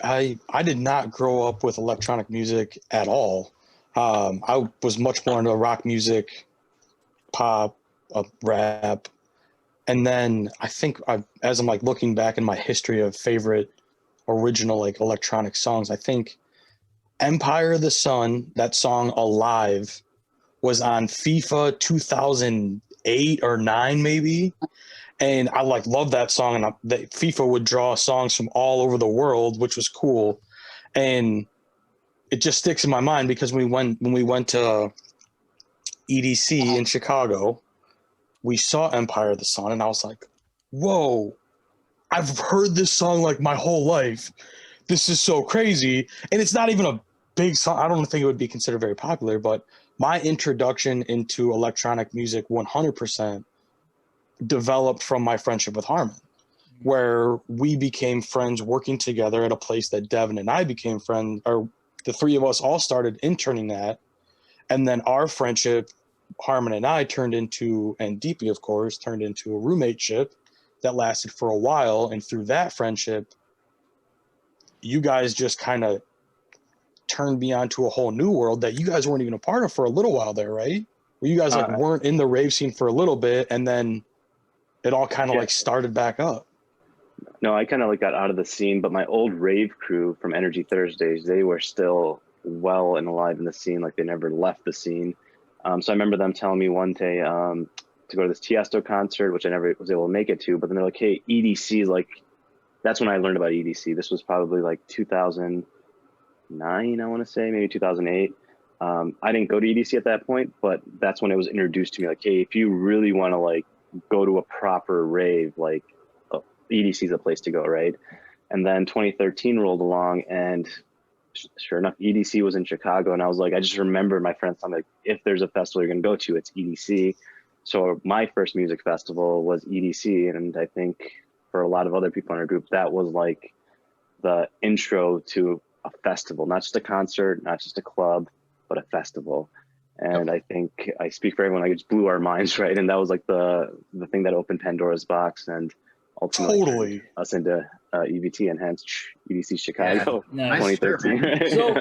I did not grow up with electronic music at all. I was much more into rock music, pop, rap, and then I think as I'm like looking back in my history of favorite original like electronic songs, I think Empire of the Sun, that song Alive, was on FIFA 2008 or 9 maybe. And I like love that song, and FIFA would draw songs from all over the world, which was cool. And it just sticks in my mind because when we went to EDC in Chicago, we saw Empire of the Sun, and I was like, whoa, I've heard this song like my whole life. This is so crazy. And it's not even a big song. I don't think it would be considered very popular, but my introduction into electronic music 100% developed from my friendship with Harman, where we became friends working together at a place that Devin and I became friends, or the three of us all started interning at. And then our friendship, Harman and I, turned into, and DP, of course, turned into a roommateship that lasted for a while. And through that friendship, you guys just kind of turned me onto a whole new world that you guys weren't even a part of for a little while there, right? Where you guys like weren't in the rave scene for a little bit, and then it all kind of like started back up. No, I kind of like got out of the scene, but my old rave crew from Energy Thursdays, they were still well and alive in the scene, like they never left the scene. So I remember them telling me one day to go to this Tiesto concert, which I never was able to make it to, but then they're like, hey, EDC, like, that's when I learned about EDC. This was probably like 2009, I want to say, maybe 2008. I didn't go to EDC at that point, but that's when it was introduced to me, like, hey, if you really want to like go to a proper rave, like EDC is a place to go, right? And then 2013 rolled along, and sure enough, EDC was in Chicago, and I was like, I just remember my friends telling me, like, if there's a festival you're gonna go to, it's EDC. So my first music festival was EDC, and I think for a lot of other people in our group, that was like the intro to a festival, not just a concert, not just a club, but a festival. And I think I speak for everyone, like, it just blew our minds, right? And that was like the thing that opened Pandora's box and ultimately turned us into EVT, and hence EDC Chicago 2013. Right? So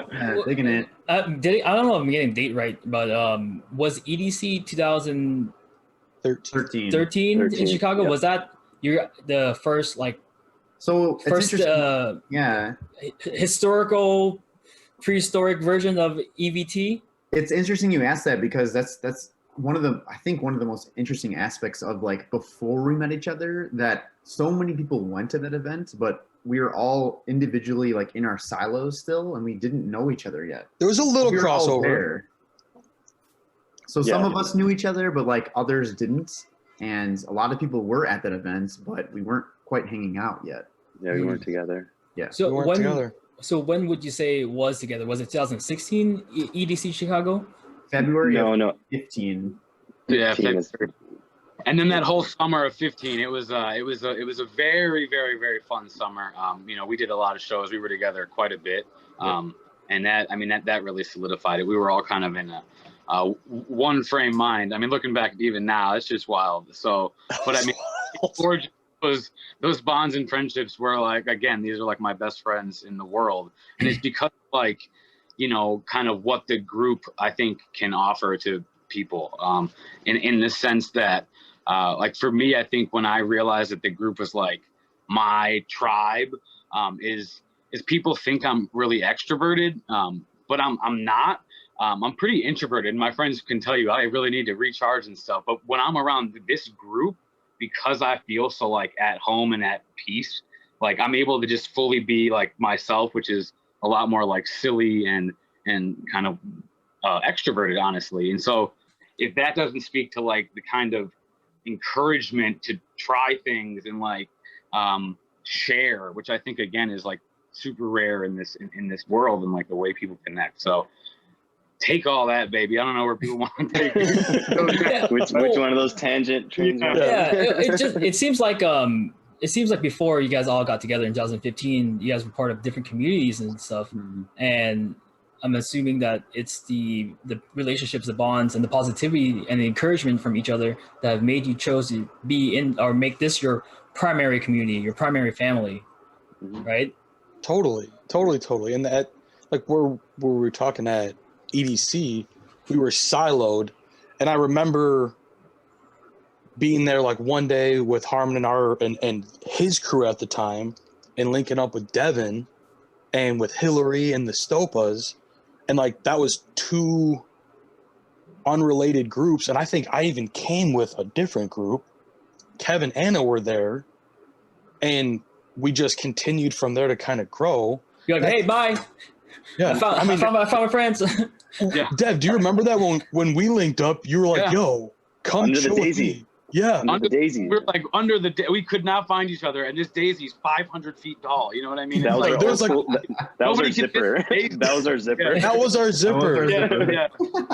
digging it. I don't know if I'm getting the date right, but was EDC 2013 in Chicago? Yep. Was that the first like? So first historical prehistoric version of EVT? It's interesting you asked that, because that's one of the most interesting aspects of like before we met each other, that so many people went to that event, but we were all individually like in our silos still, and we didn't know each other yet. There was a little crossover. So some of us knew each other, but like others didn't. And a lot of people were at that event, but we weren't quite hanging out yet. Yeah, we weren't together. Yeah. So we weren't together. So when would you say it was together? Was it 2016 EDC Chicago? February 15. Yeah, February. And then that whole summer of 15, it was a very, very, very fun summer. You know, we did a lot of shows. We were together quite a bit. And that really solidified it. We were all kind of in a one frame mind. I mean, looking back even now, it's just wild. So, but I mean, was those bonds and friendships were like, again, these are like my best friends in the world. And it's because like, you know, kind of what the group I think can offer to people, in the sense that, like for me, I think when I realized that the group was like my tribe, is people think I'm really extroverted, but I'm not. I'm pretty introverted, and my friends can tell you I really need to recharge and stuff. But when I'm around this group, because I feel so like at home and at peace, like I'm able to just fully be like myself, which is a lot more like silly and kind of extroverted, honestly. And so if that doesn't speak to like the kind of encouragement to try things and like share, which I think again is like super rare in this world and like the way people connect. So take all that, baby. I don't know where people want to take it. which one of those tangent trains? It seems like before you guys all got together in 2015, you guys were part of different communities and stuff. Mm-hmm. And I'm assuming that it's the relationships, the bonds, and the positivity and the encouragement from each other that have made you chose to be in or make this your primary community, your primary family, right? Totally. And that, like, where we were talking at EDC, we were siloed, and I remember being there like one day with Harman and his crew at the time, and linking up with Devin and with Hillary and the Stopas, and like that was two unrelated groups, and I think I even came with a different group. Kevin and Anna were there, and we just continued from there to kind of grow. You're like, hey, bye. Yeah, I found my friends. Yeah. Dev, do you remember that when we linked up? You were like, Yeah. "Yo, come Under the chill with daisy. me." Yeah, Under the daisy. We're like under the we could not find each other, and this daisy's 500 feet tall. You know what I mean? That was like, our there's old school, that was our Nobody can fit zipper. the daisy. That was our zipper. that was our zipper. Yeah.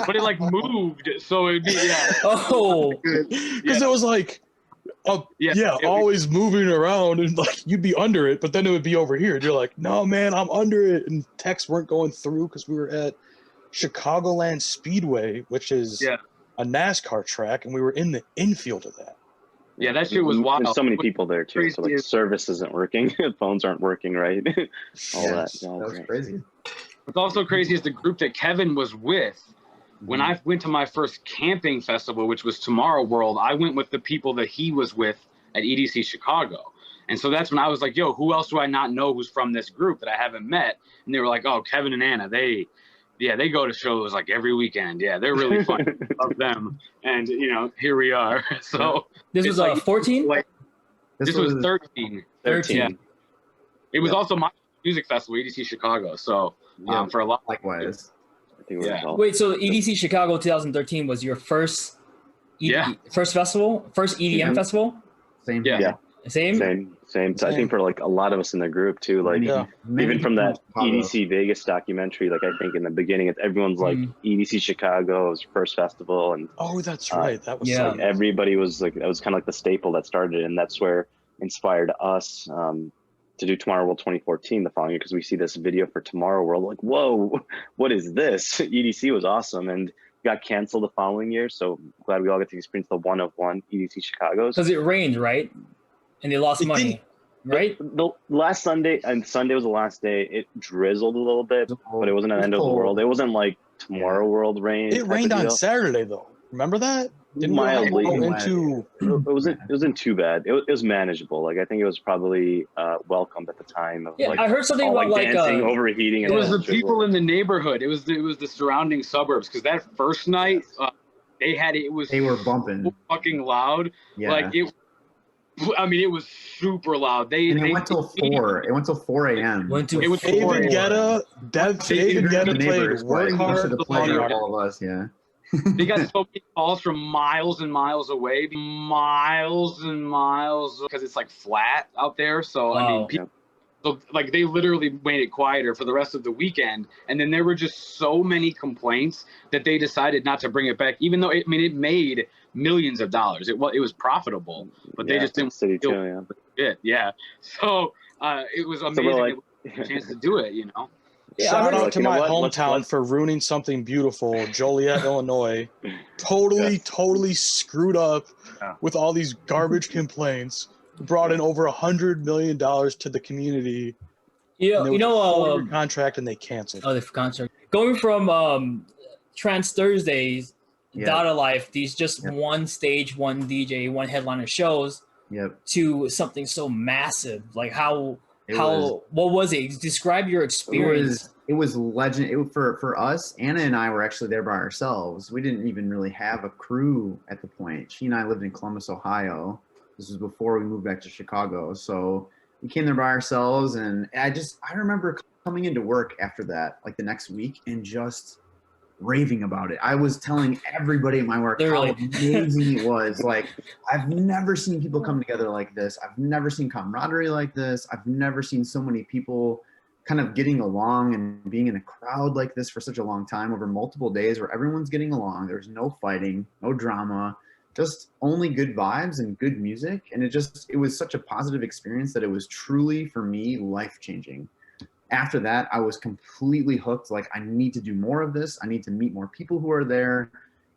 But it like moved, so it'd be Oh, Because it was like, Yeah. always moving around, and like you'd be under it, but then it would be over here. And you're like, "No, man, I'm under it," and texts weren't going through because we were at Chicagoland Speedway, which is a NASCAR track, and we were in the infield of that. Yeah, that shit was wild. There's so many people there too, so like Crazy. service isn't working, phones aren't working, right? All Yes, that. that was crazy. What's also crazy is the group that Kevin was with. When I went to my first camping festival, which was Tomorrow World, I went with the people that he was with at EDC Chicago. And so that's when I was like, yo, who else do I not know who's from this group that I haven't met? And they were like, oh, Kevin and Anna, they go to shows like every weekend. Yeah, they're really fun. Love them. And, here we are. So this was 14? Like, this was 13. 13. Yeah. It was also my music festival, EDC Chicago. So for a lot. Likewise. I think it was all- Wait, so EDC Chicago 2013 was your first first festival? First EDM festival? Same. Yeah. Yeah. Same? Same. I think for like a lot of us in the group too, like even from that EDC Vegas documentary, like I think in the beginning, everyone's like EDC Chicago was first festival, and Oh, that's right. That was Yeah. everybody was like, that was kind of like the staple that started it, and that's where inspired us to do Tomorrow World 2014 the following year, because we see this video for Tomorrow World, like, whoa, what is this? EDC was awesome, and got canceled the following year, so glad we all get to experience the one of one EDC Chicago's. Because it rained, right? And they lost It money, didn't- right? The last Sunday, and Sunday was the last day, it drizzled a little bit, but it wasn't an end of the cold. world. It wasn't like Tomorrow World rain. It type rained of on deal. Saturday though. Remember that? Didn't we Mildly. go into? It wasn't too bad. It was manageable. Like I think it was probably welcomed at the time. Of, Yeah, like, I heard something all, about like dancing, overheating. It and was all the that shit. people in the neighborhood. It was the surrounding suburbs, because that first night it was They were bumping. so fucking loud. Yeah. Like it was super loud. and it went till 4. It went till 4 a.m. Went to It was David 4 a.m. Guetta, David Guetta played neighbors, Work like, Hard. to the pleasure of all of us. Yeah. They got so many calls from miles and miles away, miles and miles, because it's like flat out there. So I mean, Wow. people, so like they literally made it quieter for the rest of the weekend, and then there were just so many complaints that they decided not to bring it back, even though it made millions of dollars. It was profitable, but they just didn't city feel too. Yeah. it. Yeah, so it was amazing. like- It was a chance to do it, you know. Shout out like, to you know my what? hometown Let's- for ruining something beautiful, Joliet, Illinois. Totally screwed up with all these garbage complaints. Brought in over $100 million to the community. Yeah, And there was a 4-year contract, and they canceled. the concert. Going from Trans Thursdays, Yeah. Data Life, these just Yep. one stage, one DJ, one headliner shows, Yep. to something so massive. Like It was- what was it? Describe your experience. It was legend. For us, Anna and I were actually there by ourselves. We didn't even really have a crew at the point. She and I lived in Columbus, Ohio. This was before we moved back to Chicago. So we came there by ourselves, and I remember coming into work after that, like the next week, and just raving about it. I was telling everybody at my work Literally. how amazing it was. Like, I've never seen people come together like this. I've never seen camaraderie like this. I've never seen so many people kind of getting along and being in a crowd like this for such a long time over multiple days where everyone's getting along. There's no fighting, no drama, just only good vibes and good music. And it was such a positive experience that it was truly, for me, life-changing. After that, I was completely hooked. Like, I need to do more of this. I need to meet more people who are there.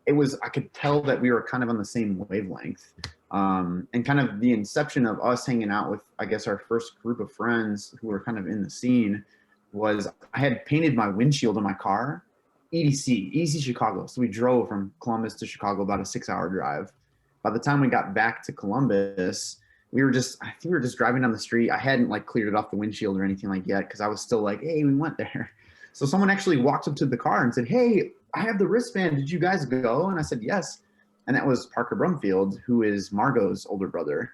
I could tell that we were kind of on the same wavelength. And kind of the inception of us hanging out with, I guess, our first group of friends who were kind of in the scene was I had painted my windshield in my car, EDC Chicago. So we drove from Columbus to Chicago, about a 6-hour drive. By the time we got back to Columbus, I think we were just driving down the street. I hadn't like cleared it off the windshield or anything like yet, because I was still like, hey, we went there. So someone actually walked up to the car and said, hey, I have the wristband. Did you guys go? And I said, yes. And that was Parker Brumfield, who is Margot's older brother.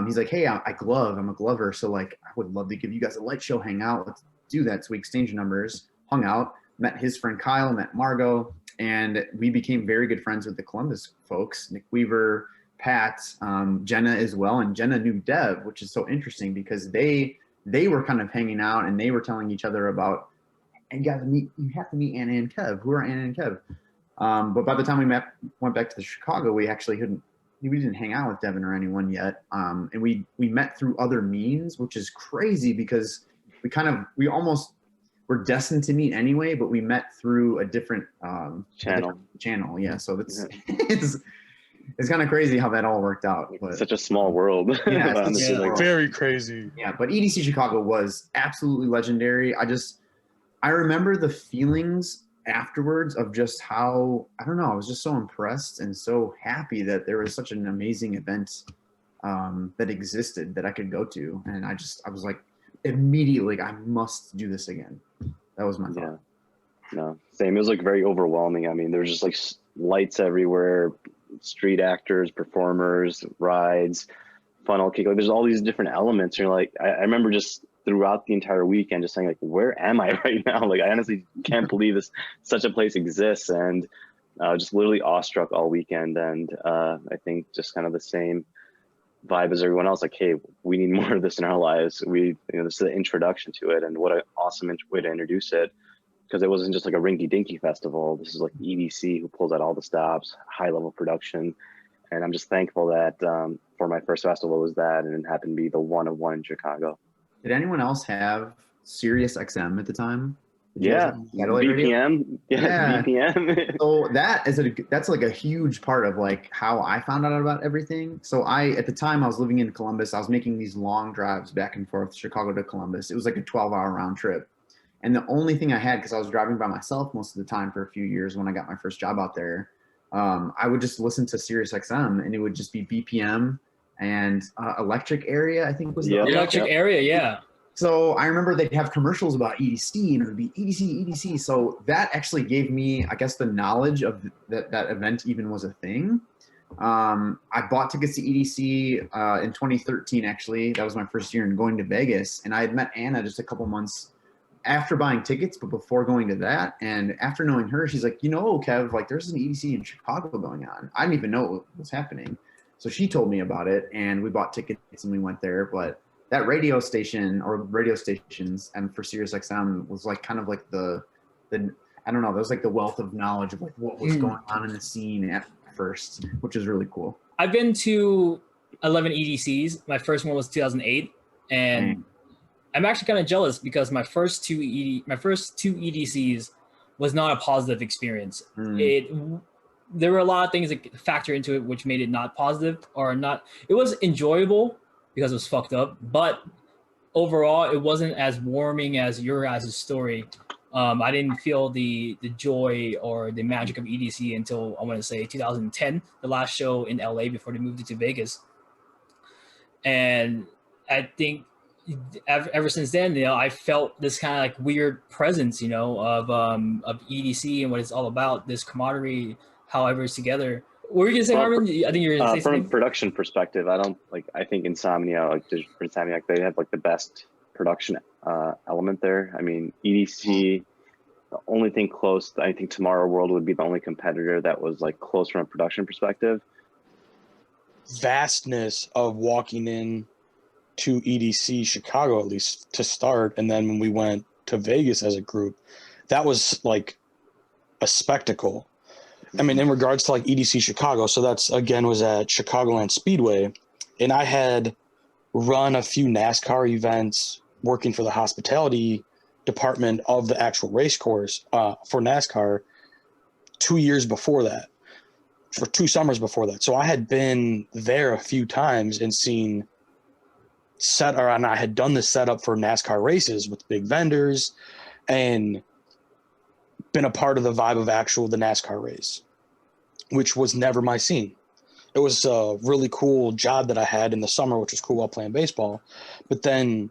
He's like, hey, I glove. I'm a glover. So like, I would love to give you guys a light show, hang out. Let's do that. So we exchanged numbers, hung out, met his friend Kyle, met Margot, and we became very good friends with the Columbus folks, Nick Weaver, Pat, Jenna as well. And Jenna knew Dev, which is so interesting because they were kind of hanging out and they were telling each other about, and you have to meet Anna and Kev. Who are Anna and Kev? But by the time we went back to the Chicago, we actually didn't hang out with Devin or anyone yet. And we met through other means, which is crazy because we almost were destined to meet anyway, but we met through a different channel. Yeah. So it's kind of crazy how that all worked out. But, such a small world. Yeah, very crazy. Yeah. But EDC Chicago was absolutely legendary. I remember the feelings afterwards of just how, I don't know, I was just so impressed and so happy that there was such an amazing event that existed that I could go to. And I was like, immediately, I must do this again. That was my thought. Yeah. No, same. It was like very overwhelming. I mean, there was just like lights everywhere, street actors, performers, rides, funnel kick. Like, there's all these different elements. And you're like, I remember just throughout the entire weekend just saying like, where am I right now? Like, I honestly can't believe such a place exists. And just literally awestruck all weekend. And I think just kind of the same vibe as everyone else. Like, hey, we need more of this in our lives. This is an introduction to it, and what an awesome way to introduce it. Because it wasn't just like a rinky-dinky festival. This is like EDC, who pulls out all the stops, high-level production. And I'm just thankful that for my first festival was that, and it happened to be the one of one in Chicago. Did anyone else have Sirius XM at the time? Yeah, BPM. Yeah, BPM. So that's like a huge part of like how I found out about everything. So at the time I was living in Columbus. I was making these long drives back and forth, Chicago to Columbus. It was like a 12-hour round trip. And the only thing I had, because I was driving by myself most of the time for a few years when I got my first job out there, I would just listen to Sirius XM, and it would just be BPM and Electric Area, I think was the Electric Area, yeah. So I remember they'd have commercials about EDC, and it would be EDC. So that actually gave me, I guess, the knowledge of that event even was a thing. I bought tickets to EDC in 2013, actually. That was my first year in going to Vegas. And I had met Anna just a couple months after buying tickets, but before going to that. And after knowing her, she's like, Kev, like there's an EDC in Chicago going on. I didn't even know what was happening. So she told me about it, and we bought tickets and we went there. But that radio station or radio stations and for Sirius XM was like kind of like the I don't know, there was like the wealth of knowledge of like what was going on in the scene at first, which is really cool. I've been to 11 EDCs. My first one was 2008, and I'm actually kind of jealous because my first two EDCs was not a positive experience. There were a lot of things that factor into it which made it not positive or not. It was enjoyable because it was fucked up, but overall it wasn't as warming as your guys' story. I didn't feel the joy or the magic of EDC until I want to say 2010, the last show in LA before they moved it to Vegas. And I think ever since then, I felt this kind of like weird presence, of EDC and what it's all about, this camaraderie, how everyone's together. What were you gonna say, Harman? I think you're gonna say something. From a production perspective, I think Insomnia, they have like the best production element there. I mean, EDC, the only thing close, I think Tomorrow World would be the only competitor that was like close from a production perspective. Vastness of walking in to EDC Chicago, at least to start, and then when we went to Vegas as a group, that was like a spectacle. I mean, in regards to like EDC Chicago, so that's again was at Chicagoland Speedway, and I had run a few NASCAR events working for the hospitality department of the actual race course for NASCAR 2 years before that. for 2 summers before that. So I had been there a few times and seen and I had done the setup for NASCAR races with big vendors and been a part of the vibe of the NASCAR race, which was never my scene. It was a really cool job that I had in the summer, which was cool while playing baseball. But then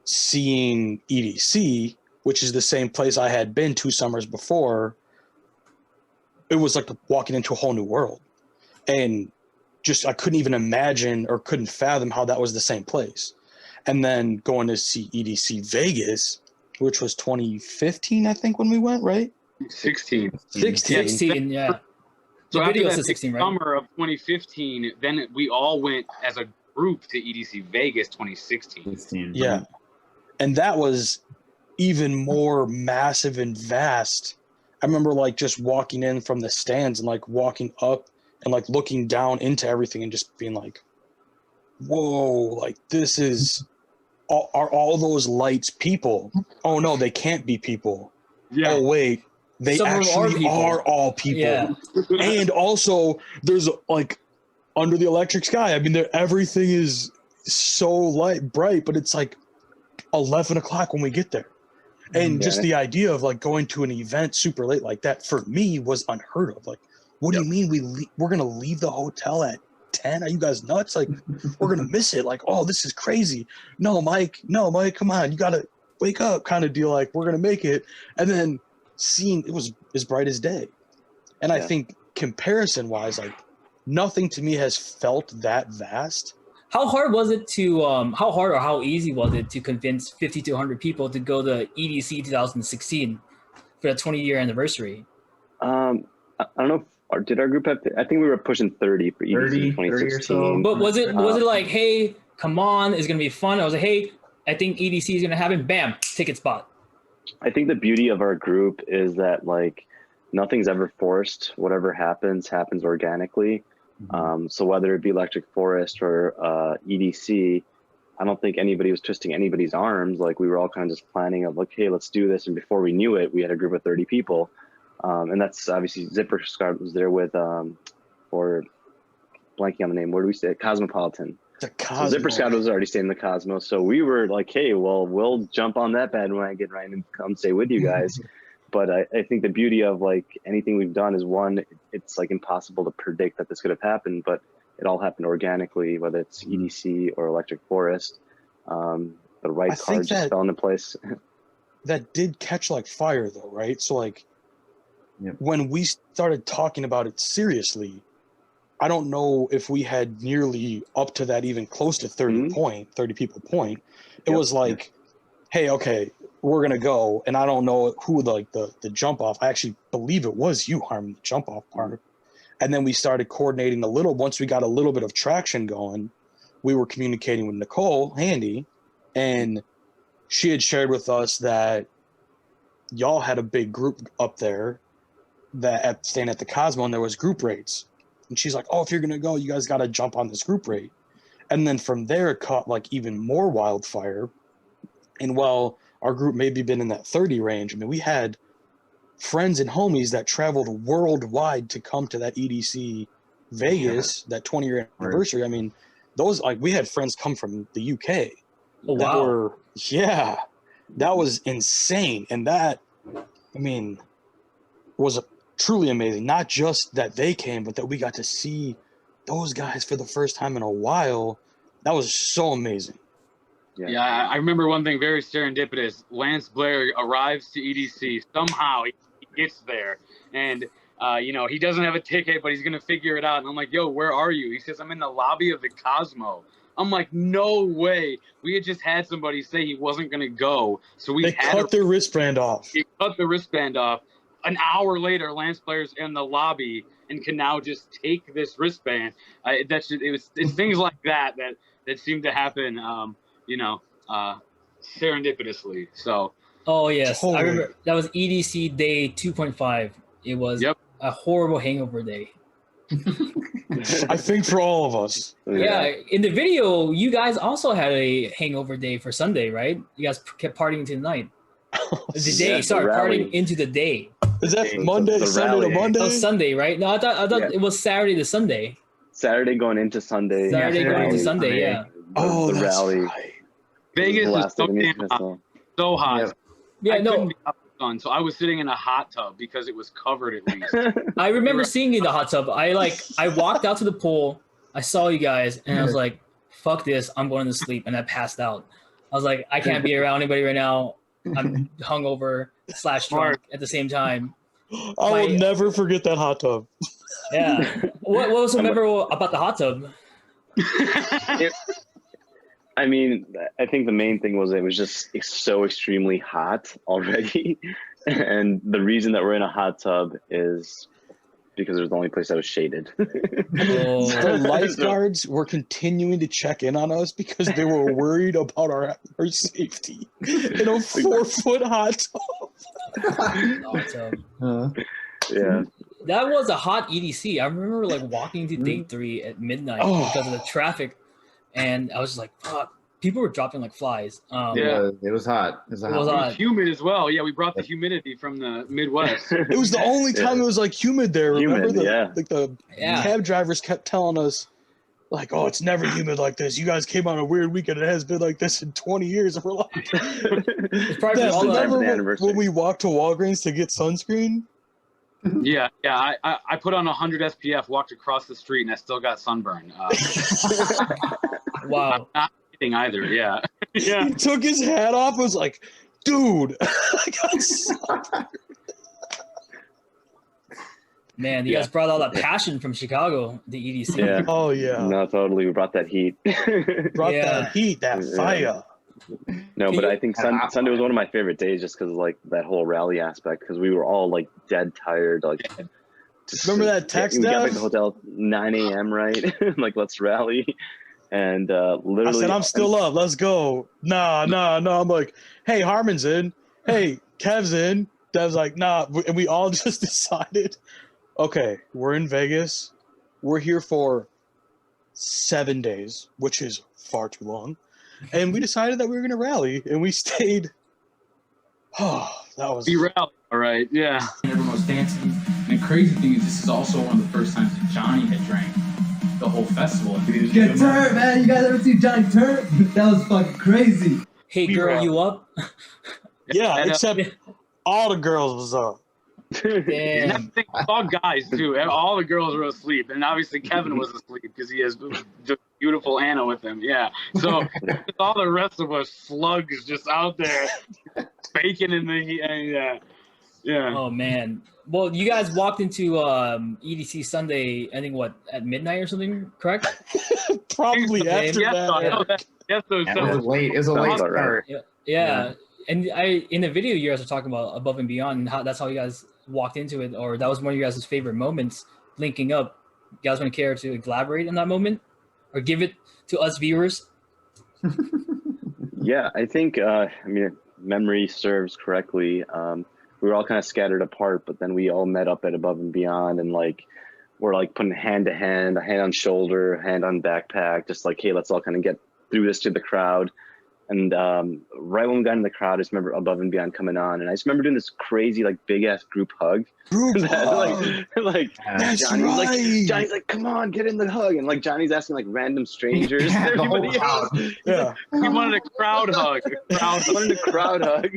seeing EDC, which is the same place I had been 2 summers before, it was like walking into a whole new world. And just I couldn't even imagine or couldn't fathom how that was the same place. And then going to see EDC Vegas, which was 2015, I think, when we went, right? 16. 16, yeah. So The after video that says 16, right? summer of 2015, then we all went as a group to EDC Vegas 2016. Yeah. And that was even more massive and vast. I remember like just walking in from the stands and like walking up and like looking down into everything and just being like, whoa, like this is, are all those lights people? Oh no, they can't be people. Yeah. Oh wait, they Some of them actually are all people. Yeah. And also there's like under the electric sky, I mean, everything is so bright, but it's like 11 o'clock when we get there. And just the idea of like going to an event super late like that for me was unheard of. Like, what do you mean we're going to leave the hotel at 10? Are you guys nuts? Like, we're going to miss it. Like, oh, this is crazy. No, Mike, come on. You got to wake up kind of deal. Like, we're going to make it. And then seeing it was as bright as day. And I think comparison wise, like nothing to me has felt that vast. How hard was it to, how hard or how easy was it to convince 50 to 100 people to go to EDC 2016 for the 20-year anniversary? I don't know. Did our group have? I think we were pushing 30 for EDC 2016. or so. But was it like, hey, come on, it's gonna be fun? I was like, hey, I think EDC is gonna happen. Bam, ticket spot. I think the beauty of our group is that like nothing's ever forced. Whatever happens organically. So whether it be Electric Forest or EDC, I don't think anybody was twisting anybody's arms. Like we were all kind of just planning of like, hey, let's do this. And before we knew it, we had a group of 30 people. And that's obviously Zipper Scott was there with, or blanking on the name. Where do we say? Cosmopolitan. So Zipper Scott was already staying in the Cosmos. So we were like, hey, well, we'll jump on that bandwagon right and come stay with you guys. But I think the beauty of like anything we've done is one, it's like impossible to predict that this could have happened, but it all happened organically, whether it's EDC or Electric Forest. The right cards just fell into place. That did catch like fire though, right? So like when we started talking about it seriously, I don't know if we had nearly up to that, even close to 30 people point. It was like, hey, okay, we're going to go. And I don't know who the jump off. I actually believe it was you, Harman, the jump off part. And then we started coordinating once we got a little bit of traction going, we were communicating with Nicole Handy, and she had shared with us that y'all had a big group up there that staying at the Cosmo, and there was group rates. And she's like, oh, if you're going to go, you guys got to jump on this group rate. And then from there, it caught like even more wildfire. And while our group maybe been in that 30 range, I mean, we had friends and homies that traveled worldwide to come to that EDC Vegas, that 20-year anniversary. I mean, those, like, we had friends come from the UK. Oh, wow. That was insane. And that, I mean, was truly amazing. Not just that they came, but that we got to see those guys for the first time in a while. That was so amazing. Yeah, I remember one thing very serendipitous. Lance Blair arrives to EDC. Somehow he gets there. And, he doesn't have a ticket, but he's going to figure it out. And I'm like, yo, where are you? He says, I'm in the lobby of the Cosmo. I'm like, no way. We had just had somebody say he wasn't going to go. So they cut their wristband off. He cut the wristband off. An hour later, Lance Blair's in the lobby and can now just take this wristband. It's things like that seem to happen, serendipitously. So. Oh yes, totally. I remember that was EDC day 2.5. It was a horrible hangover day. I think for all of us. Yeah, in the video, you guys also had a hangover day for Sunday, right? You guys kept partying into the night. The day, sorry, rally. partying into the day. Is that The Monday, Sunday to rally. Monday? Oh, Sunday, right? No, I thought Yeah. it was Saturday to Sunday. Saturday going into Sunday. Saturday going into rally. Sunday, yeah. Oh, the that's rally. right. Vegas is Blasted so the music damn hot. festival. So hot. Yeah. Yeah, I no, couldn't be out in the sun, so I was sitting in a hot tub because it was covered at least. I remember seeing you in the hot tub. I walked out to the pool, I saw you guys, and I was like, fuck this, I'm going to sleep, and I passed out. I was like, I can't be around anybody right now. I'm hungover / drunk Smart. at the same time. I will never forget that hot tub. Yeah. What was so memorable about the hot tub? I mean, I think the main thing was it was just so extremely hot already. And the reason that we're in a hot tub is because it was the only place that was shaded. Oh, The lifeguards were continuing to check in on us because they were worried about our safety in a 4-foot hot tub. hot tub. Yeah. That was a hot EDC. I remember like walking to day 3 at midnight because of the traffic, and I was just like, fuck. People were dropping like flies. Yeah. It was hot. It was a It hot was It one. hot. was humid as well. Yeah, we brought the humidity from the Midwest. It was the only time it was like humid there. Remember Humid, the Yeah. cab drivers kept telling us like, oh, it's never humid like this. You guys came on a weird weekend. It has been like this in 20 years. And we're like, It's probably Dad, all the remember the anniversary. when we walked to Walgreens to get sunscreen? Yeah. I put on 100 SPF, walked across the street, and I still got sunburn. wow. I'm not kidding either. Yeah. Yeah. He took his hat off and was like, dude, I got sunburned. Man, you guys brought all that passion from Chicago, the EDC. Yeah. Oh, yeah. No, totally. We brought that heat. Brought Yeah. that heat, that Yeah. fire. No, Can but you- I think Sunday was one of my favorite days just because like that whole rally aspect because we were all like dead tired. Like, just, Remember that text, We got back Dev? to the hotel at 9 a.m. right? Like let's rally, and literally. I said, I'm still up. Let's go. Nah. I'm like, hey, Harman's in. Hey, Kev's in. Dev's like, nah. And we all just decided, okay, we're in Vegas. We're here for 7 days, which is far too long. And we decided that we were going to rally, and we stayed. Oh, that was. Be rally. All right. Yeah. Everyone was dancing. And the crazy thing is, this is also one of the first times that Johnny had drank the whole festival. Get turned, man. You guys ever see Johnny turn? That was fucking crazy. Hey, We girl, were- you up? Yeah, And, except all the girls was up. And Damn. that's the thing, all guys too. All the girls were asleep, and obviously Kevin was asleep because he has just beautiful Anna with him. Yeah, so all the rest of us slugs just out there, baking in the yeah. Oh man. Well, you guys walked into EDC Sunday, I think at midnight or something, correct? Probably Okay, after Yes, I know that. that. Yes, those. It was late. It was a late Sounds about right. start. Yeah. Yeah. And in the video you guys were talking about Above and Beyond and that's how you guys walked into it, or that was one of you guys' favorite moments linking up. You guys want to care to elaborate on that moment or give it to us viewers? Yeah, I think, I mean, if memory serves correctly. We were all kind of scattered apart, but then we all met up at Above and Beyond and like, we're like putting hand to hand, a hand on shoulder, hand on backpack, just like, hey, let's all kind of get through this to the crowd. And right when we got in the crowd, I just remember Above and Beyond coming on, and I just remember doing this crazy, like, big-ass group hug. Group That, hug. like That's Johnny's right. Johnny's like, come on, get in the hug, and like Johnny's asking like random strangers, Yeah, the whole everybody else. Yeah. He wanted a crowd hug. I wanted a crowd hug,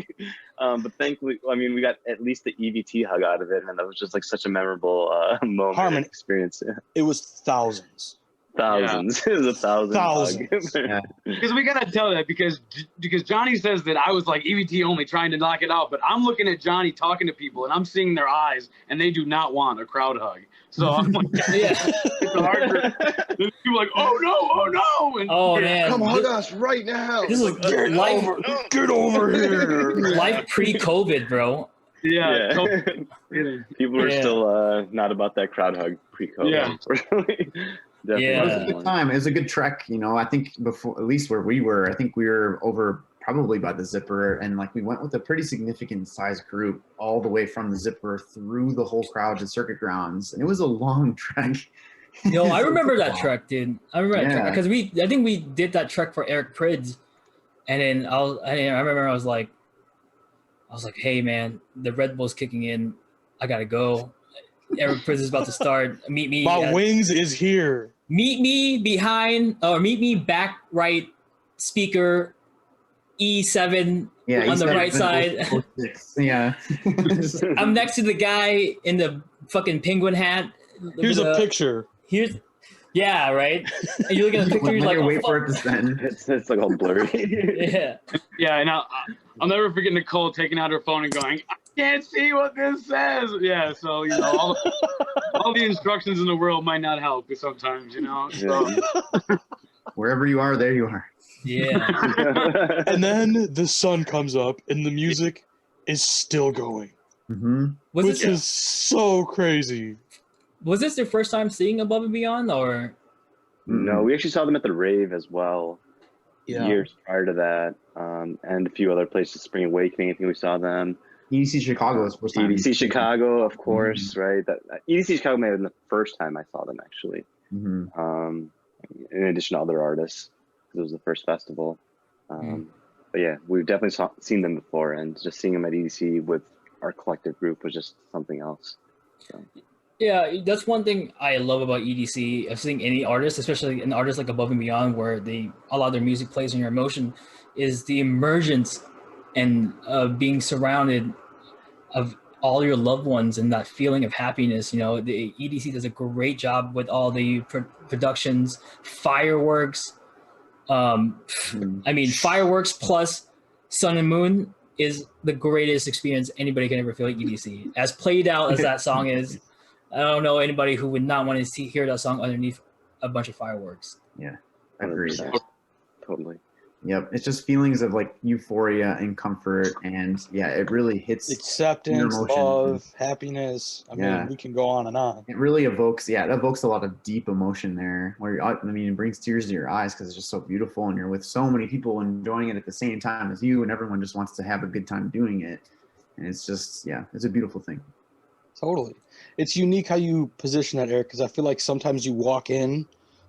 but thankfully, I mean, we got at least the EVT hug out of it, and that was just like such a memorable moment Harman. and experience. It was thousands. Thousands, it was 1,000 Thousands. hugs. Yeah. Because we gotta tell that because Johnny says that I was like EVT only trying to knock it out, but I'm looking at Johnny talking to people and I'm seeing their eyes and they do not want a crowd hug. So I'm like, Yeah. it's hard for people like, oh no, and Oh man. Come hug us right now. This is Get life, Get over here. life pre-COVID, bro. yeah, Yeah. totally. People were Yeah. still not about that crowd hug pre-COVID. Yeah. Unfortunately. Definitely Yeah. It was a wasn't good one. time. It was a good trek. You know, I think before, at least where we were, I think we were over probably by the zipper, and like we went with a pretty significant size group all the way from the zipper through the whole crowd to circuit grounds, and it was a long trek. Yo, I It was remember a that lot. trek, dude. I remember that trek Yeah. because I think we did that trek for Eric Prids, and then I remember I was like, I was like, hey man, the Red Bull's kicking in. I gotta go. Eric Priz is about to start. Meet me. My wings is here. Meet me meet me back right speaker E7 on the right side. Yeah. I'm next to the guy in the fucking penguin hat. Here's a picture. Yeah, right. And you look at the picture, you're like, wait for it to send. It's like all blurry. Yeah. Yeah, and I'll never forget Nicole taking out her phone and going, I can't see what this says. Yeah, so, you know, all the instructions in the world might not help sometimes, you know. So. Wherever you are, there you are. Yeah. And then the sun comes up and the music is still going. Mm-hmm. Which is so crazy. Was this their first time seeing Above and Beyond, or? No, we actually saw them at the rave as well. Yeah. Years prior to that, and a few other places. Spring Awakening, I think we saw them. EDC Chicago was the first time. EDC Chicago, of course, right? That EDC Chicago may have been the first time I saw them, actually. Mm-hmm. In addition to other artists, because it was the first festival. But yeah, we've definitely seen them before, and just seeing them at EDC with our collective group was just something else. So. Yeah, that's one thing I love about EDC. I've seen any artist, especially an artist like Above and Beyond, where a lot of their music plays on your emotion, is the emergence and being surrounded of all your loved ones and that feeling of happiness. You know, the EDC does a great job with all the productions, fireworks. I mean, fireworks plus Sun and Moon is the greatest experience anybody can ever feel at EDC. As played out as that song is, I don't know anybody who would not want to hear that song underneath a bunch of fireworks. Yeah, I agree. Totally. Yep, it's just feelings of like euphoria and comfort, and yeah, it really hits acceptance, love, happiness. I mean, we can go on and on. It really evokes a lot of deep emotion there. Where I mean, it brings tears to your eyes because it's just so beautiful, and you're with so many people enjoying it at the same time as you, and everyone just wants to have a good time doing it, and it's just it's a beautiful thing. Totally. It's unique how you position that, Eric, because I feel like sometimes you walk in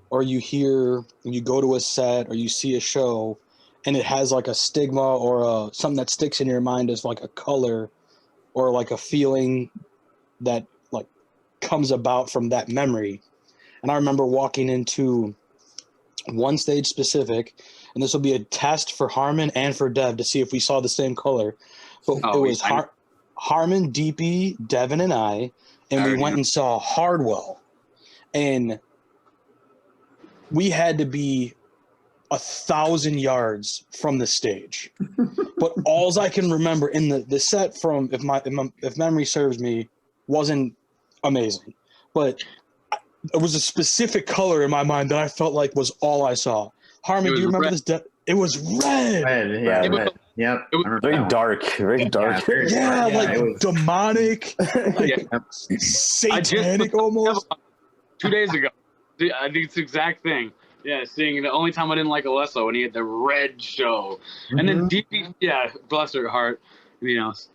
or you hear, you go to a set or you see a show and it has like a stigma or something that sticks in your mind as like a color or like a feeling that like comes about from that memory. And I remember walking into one stage specific, and this will be a test for Harman and for Dev to see if we saw the same color. But it was Harman, DP, Devin, and I, and we went and saw Hardwell. And we had to be 1,000 yards from the stage. But alls I can remember in the set from, if memory serves me, wasn't amazing. But it was a specific color in my mind that I felt like was all I saw. Harman, do you remember this? It was red. Red. Yep. It was very dark. Yeah, like demonic, like satanic almost. 2 days ago, I think it's the exact thing. Yeah, seeing the only time I didn't like Alesso when he had the red show, and then DP, bless her heart,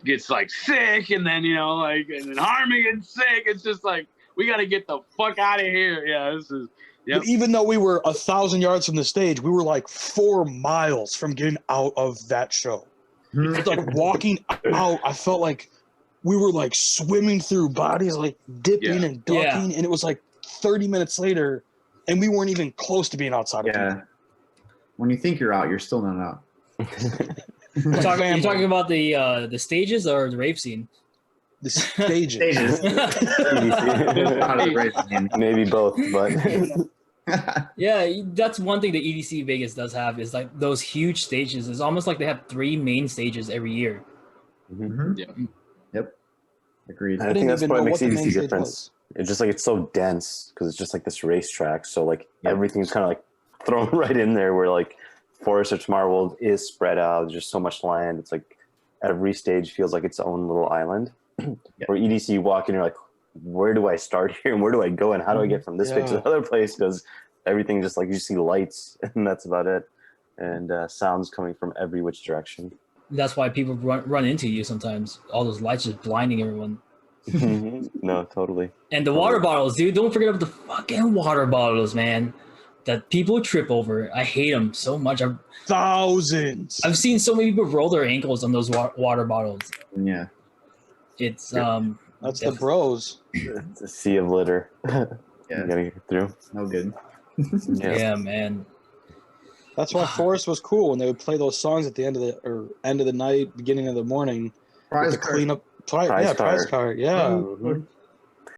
gets like sick, and then and then Harman gets sick. It's just like we got to get the fuck out of here. Yeah, this is. Yep. But even though we were 1,000 yards from the stage, we were like 4 miles from getting out of that show. It's like walking out, I felt like we were like swimming through bodies, like dipping and ducking, and it was like 30 minutes later, and we weren't even close to being outside of people. When you think you're out, you're still not out. You're talking about the stages or the rave scene? The stages. Maybe both, but yeah, that's one thing that EDC Vegas does have is like those huge stages. It's almost like they have 3 main stages every year. Yep. Agreed. I think that's what makes EDC difference. It's just like it's so dense because it's just like this racetrack. So like everything's kind of like thrown right in there. Where like Forest of Tomorrow is spread out. There's just so much land. It's like every stage feels like its own little island. Where EDC, you walk in, you're like, where do I start here and where do I go and how do I get from this place to another place? Because everything just like you see lights and that's about it, and sounds coming from every which direction. That's why people run into you sometimes. All those lights just blinding everyone. No, totally. And the water bottles, dude. Don't forget about the fucking water bottles, man. that people trip over. I hate them so much. Thousands. I've seen so many people roll their ankles on those water bottles. Yeah. It's That's the bros. It's a sea of litter. Yeah. You gotta get through. No good. yeah, man. That's why Forest was cool when they would play those songs at the end of the night, beginning of the morning. Prize to card. clean up. Prize Prize card. card. Yeah. Mhm.